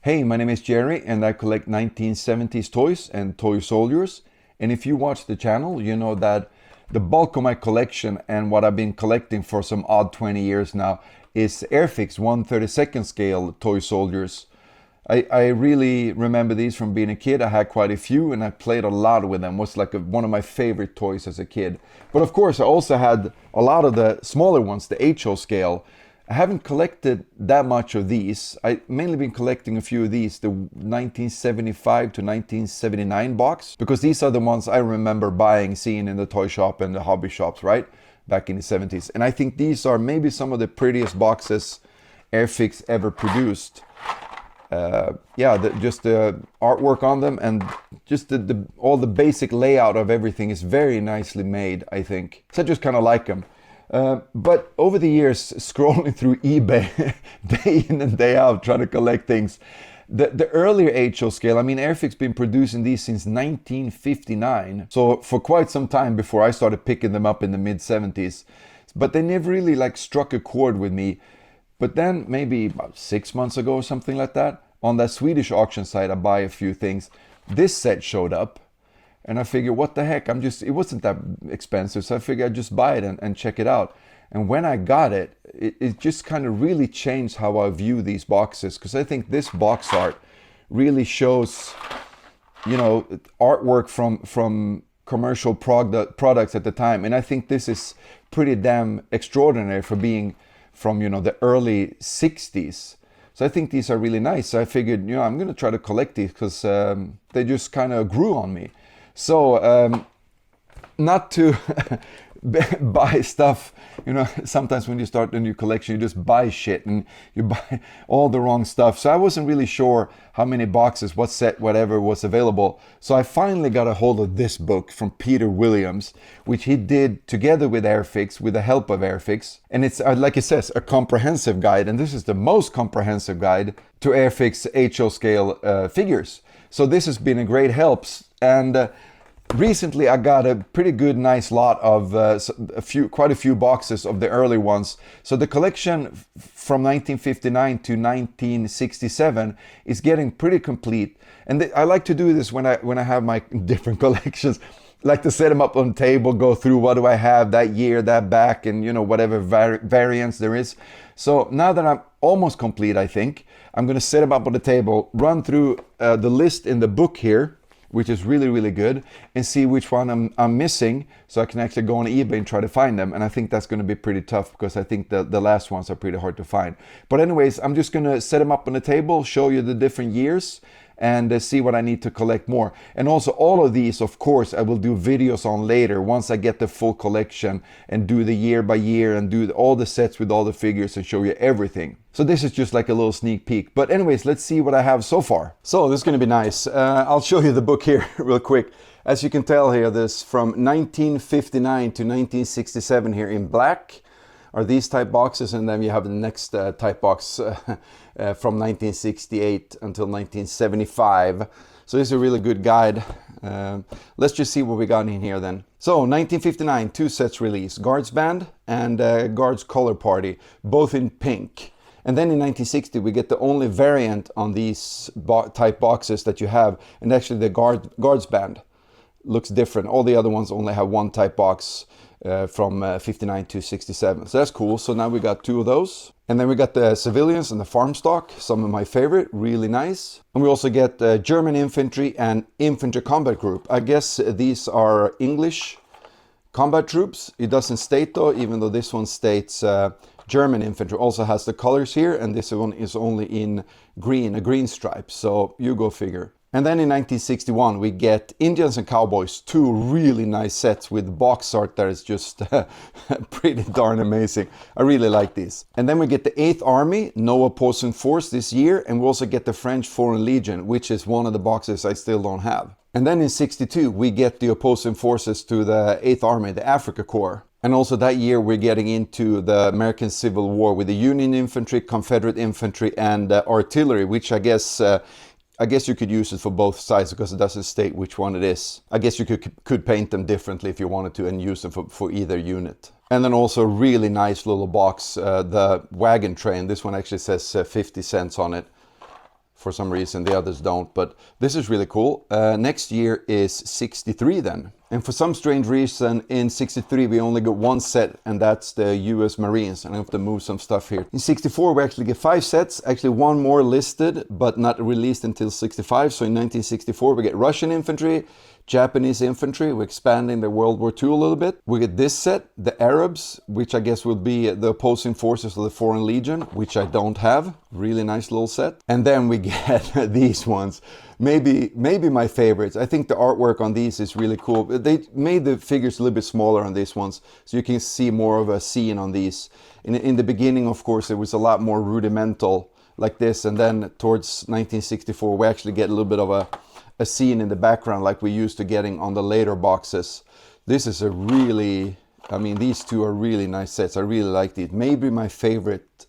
Hey, my name is Jerry and I collect 1970s toys and toy soldiers. And if you watch the channel, you know that the bulk of my collection and what I've been collecting for some odd 20 years now is Airfix 1/32nd scale toy soldiers. I really remember these from being a kid. I had quite a few and I played a lot with them. It was like one of my favorite toys as a kid. But of course, I also had a lot of the smaller ones, the HO scale. I haven't collected that much of these. I mainly been collecting a few of these, the 1975 to 1979 box, because these are the ones I remember buying, seeing in the toy shop and the hobby shops, right? Back in the 70s. And I think these are maybe some of the prettiest boxes Airfix ever produced. Just the artwork on them and just all the basic layout of everything is very nicely made, I think. So I just kind of like them. But over the years, scrolling through eBay day in and day out, trying to collect things, the earlier HO scale, I mean, Airfix been producing these since 1959. So for quite some time before I started picking them up in the mid 70s. But they never really like struck a chord with me. But then maybe about 6 months ago or something like that, on that Swedish auction site, I buy a few things. This set showed up. And I figured, what the heck, it wasn't that expensive, so I figured I'd just buy it and check it out. And when I got it, it just kind of really changed how I view these boxes, because I think this box art really shows, artwork from commercial products at the time. And I think this is pretty damn extraordinary for being from, the early 60s. So I think these are really nice. So I figured, I'm going to try to collect these because they just kind of grew on me. So, not to buy stuff, sometimes when you start a new collection, you just buy shit and you buy all the wrong stuff. So I wasn't really sure how many boxes, what set, whatever was available. So I finally got a hold of this book from Peter Williams, which he did together with Airfix, with the help of Airfix. And it's, like it says, a comprehensive guide. And this is the most comprehensive guide to Airfix HO scale figures. So this has been a great help. And recently I got a pretty good, nice lot of quite a few boxes of the early ones. So the collection from 1959 to 1967 is getting pretty complete. And I like to do this when I have my different collections. I like to set them up on the table, go through what do I have that year, that back, and whatever variants there is. So now that I'm almost complete, I think I'm going to set them up on the table, run through the list in the book here, which is really, really good, and see which one I'm missing, so I can actually go on eBay and try to find them. And I think that's going to be pretty tough because I think the last ones are pretty hard to find. But anyways, I'm just going to set them up on the table, show you the different years, and see what I need to collect more. And also all of these, of course, I will do videos on later once I get the full collection and do the year by year and do all the sets with all the figures and show you everything. So this is just like a little sneak peek. But anyways, let's see what I have so far. So this is going to be nice. I'll show you the book here real quick. As you can tell here, this from 1959 to 1967 here in black are these type boxes, and then you have the next type box from 1968 until 1975. So this is a really good guide. Let's just see what we got in here then. So 1959, two sets released, Guards Band and Guards Color Party, both in pink. And then in 1960 we get the only variant on these type boxes that you have, and actually the Guards Band looks different. All the other ones only have one type box from 59 to 67. So that's cool. So now we got two of those. And then we got the civilians and the farm stock, some of my favorite, really nice. And we also get German infantry and infantry combat group. I guess these are English combat troops. It doesn't state though, even though this one states German infantry. Also has the colors here, and this one is only in green, a green stripe. So you go figure. And then in 1961 we get Indians and Cowboys, two really nice sets with box art that is just pretty darn amazing. I really like these. And then we get the 8th Army, no opposing force this year, and we also get the French Foreign Legion, which is one of the boxes I still don't have. And then in 62 we get the opposing forces to the 8th Army, the Africa Corps. And also that year we're getting into the American Civil War with the Union Infantry, Confederate Infantry, and artillery, which I guess you could use it for both sides because it doesn't state which one it is. I guess you could paint them differently if you wanted to and use them for either unit. And then also a really nice little box, the wagon train. This one actually says 50 cents on it. for some reason, the others don't, but this is really cool. Next year is 63 then. And for some strange reason, in 63 we only get one set, and that's the US Marines. And I have to move some stuff here. In 64 we actually get 5 sets, actually one more listed, but not released until 65. So in 1964 we get Russian infantry, Japanese infantry. We're expanding the World War II a little bit. We get this set, the Arabs, which I guess will be the opposing forces of the Foreign Legion, which I don't have. Really nice little set. And then we get these ones. Maybe my favorites. I think the artwork on these is really cool. They made the figures a little bit smaller on these ones, so you can see more of a scene on these. In the beginning, of course, it was a lot more rudimental like this, and then towards 1964 we actually get a little bit of a scene in the background like we used to getting on the later boxes. This is a really, I mean, these two are really nice sets. I really like these. Maybe my favorite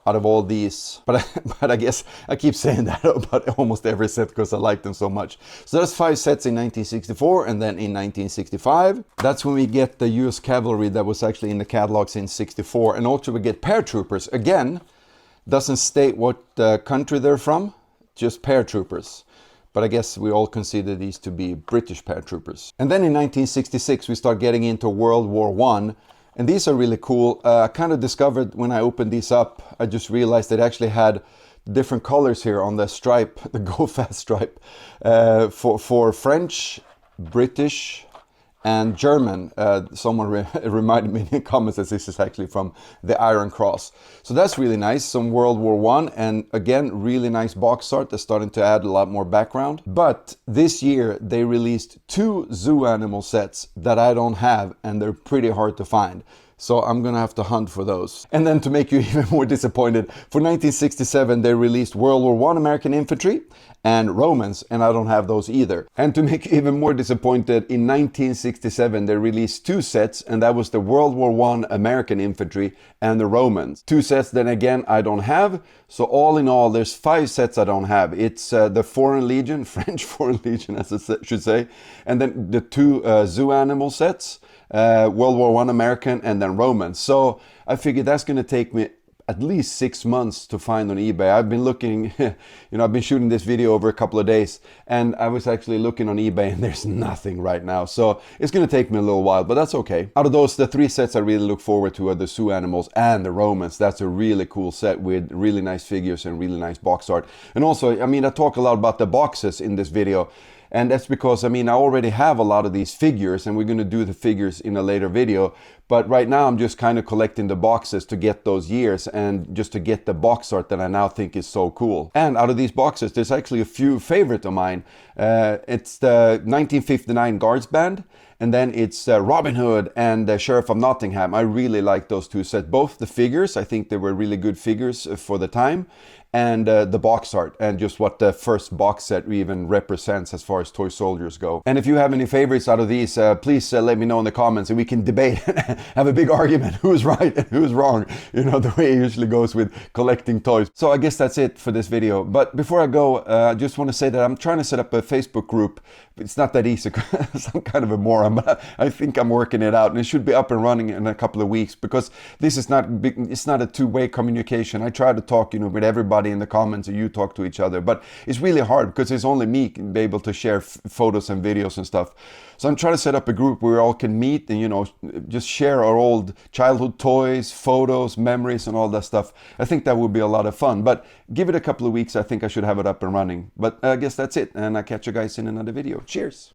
out of all these, but I guess I keep saying that about almost every set because I like them so much. So that's 5 sets in 1964, and then in 1965, that's when we get the US Cavalry that was actually in the catalogs in 64, and also we get paratroopers. Again, doesn't state what country they're from, just paratroopers. But I guess we all consider these to be British paratroopers. And then in 1966 we start getting into World War I. And these are really cool. I kind of discovered when I opened these up, I just realized it actually had different colors here on the stripe, the Go Fast stripe, for French, British, and German. Someone reminded me in the comments that this is actually from the Iron Cross. So that's really nice, some World War I, and again, really nice box art. They're starting to add a lot more background. But this year they released 2 zoo animal sets that I don't have, and they're pretty hard to find. So I'm gonna have to hunt for those. And then to make you even more disappointed, for 1967 they released World War I American Infantry and Romans, and I don't have those either. And to make you even more disappointed, in 1967 they released 2 sets, and that was the World War I American Infantry and the Romans. 2 sets then again I don't have, so all in all there's 5 sets I don't have. It's the Foreign Legion, French Foreign Legion as I should say, and then the 2 zoo animal sets, World War I American and then Roman. So I figured that's going to take me at least 6 months to find on eBay. I've been looking, I've been shooting this video over a couple of days, and I was actually looking on eBay and there's nothing right now. So it's going to take me a little while, but that's okay. Out of those, the 3 sets I really look forward to are the zoo animals and the Romans. That's a really cool set with really nice figures and really nice box art. And also, I mean, I talk a lot about the boxes in this video. And that's because, I mean, I already have a lot of these figures, and we're going to do the figures in a later video. But right now I'm just kind of collecting the boxes to get those years and just to get the box art that I now think is so cool. And out of these boxes, there's actually a few favorite of mine. It's the 1959 Guards Band, and then it's Robin Hood and the Sheriff of Nottingham. I really like those 2 sets. Both the figures, I think they were really good figures for the time, and the box art, and just what the first box set even represents as far as toy soldiers go. And if you have any favorites out of these, please let me know in the comments, and we can debate, have a big argument, who's right and who's wrong, the way it usually goes with collecting toys. So I guess that's it for this video. But before I go, I just want to say that I'm trying to set up a Facebook group. It's not that easy, I'm kind of a moron, but I think I'm working it out, and it should be up and running in a couple of weeks, because this is not big, it's not a two-way communication. I try to talk, with everybody in the comments, and you talk to each other, but it's really hard because it's only me can be able to share photos and videos and stuff. So I'm trying to set up a group where we all can meet and just share our old childhood toys, photos, memories, and all that stuff. I think that would be a lot of fun, but give it a couple of weeks. I think I should have it up and running. But I guess that's it, and I'll catch you guys in another video. Cheers.